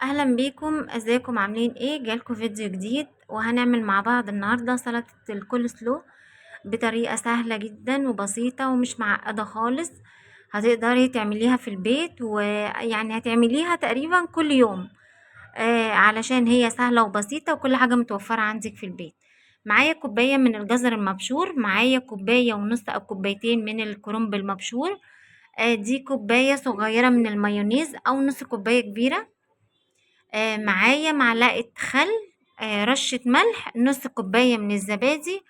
اهلا بيكم، ازيكم؟ عاملين ايه؟ جالكم فيديو جديد وهنعمل مع بعض النهارده سلطه الكول سلو بطريقه سهله جدا وبسيطه ومش معقده خالص. هتقدري تعمليها في البيت، ويعني هتعمليها تقريبا كل يوم. علشان هي سهله وبسيطه وكل حاجه متوفره عندك في البيت. معايا كوبايه من الجزر المبشور، معايا كوبايه ونص او كوبايتين من الكرنب المبشور. دي كوبايه صغيره من المايونيز او نص كوبايه كبيره. معايا معلقة خل، رشة ملح، نص كوباية من الزبادي،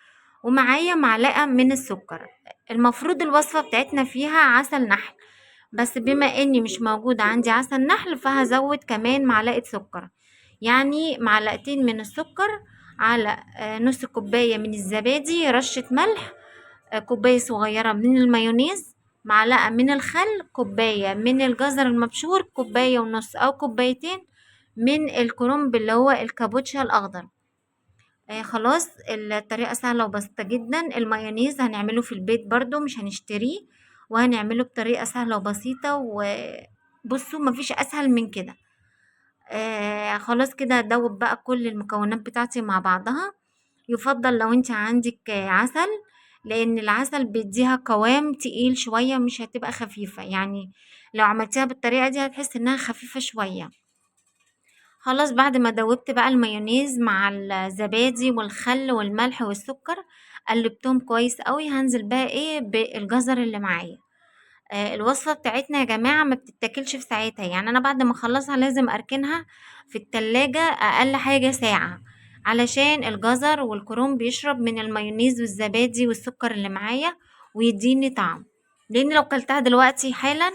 ومعايا معلقة من السكر. المفروض الوصفة بتاعتنا فيها عسل نحل، بس بما اني مش موجود عندي عسل نحل فهزود كمان معلقة سكر. يعني معلقتين من السكر على نص كوباية من الزبادي، رشة ملح، كوباية صغيرة من المايونيز، معلقة من الخل، كوباية من الجزر المبشور، كوباية ونص أو كوبايتين من الكرنب اللي هو الكابوتشا الأخضر. خلاص، الطريقة سهلة وبسيطة جدا. المايونيز هنعمله في البيت برضو، مش هنشتريه، وهنعمله بطريقة سهلة وبسيطة. وبصوا مفيش أسهل من كده. خلاص كده هدوب بقى كل المكونات بتاعتي مع بعضها. يفضل لو انت عندك عسل، لان العسل بيديها قوام تقيل شوية، مش هتبقى خفيفة. يعني لو عملتيها بالطريقة دي هتحس انها خفيفة شوية. خلاص، بعد ما دوبت بقى المايونيز مع الزبادي والخل والملح والسكر، قلبتهم كويس قوي. هنزل بقى ايه بالجزر اللي معايا. الوصفة بتاعتنا يا جماعة ما بتتاكلش في ساعتها، يعني انا بعد ما اخلصها لازم اركنها في التلاجة اقل حاجة ساعة، علشان الجزر والكرنب بيشرب من المايونيز والزبادي والسكر اللي معايا ويديني طعم. لان لو كلتها دلوقتي حالا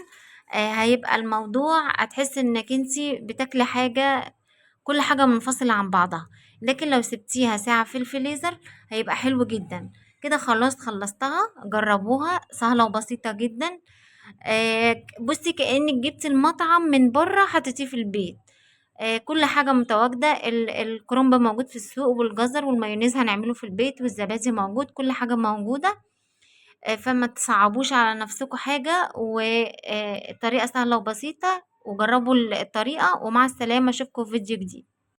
هيبقى الموضوع، هتحس انك انتي بتاكلي حاجة، كل حاجة منفصلة عن بعضها. لكن لو سبتيها ساعة في الفريزر هيبقى حلو جدا. كده خلاص خلصتها، جربوها سهلة وبسيطة جدا. بصي كأنك جبتي المطعم من بره حطيتيه في البيت. كل حاجة متواجدة، الكرنب موجود في السوق، والجزر والمايونيز هنعمله في البيت، والزبادي موجود، كل حاجة موجودة. فما تصعبوش على نفسكم حاجة، والطريقة سهلة وبسيطة. وجربوا الطريقة، ومع السلامة، اشوفكم في فيديو جديد.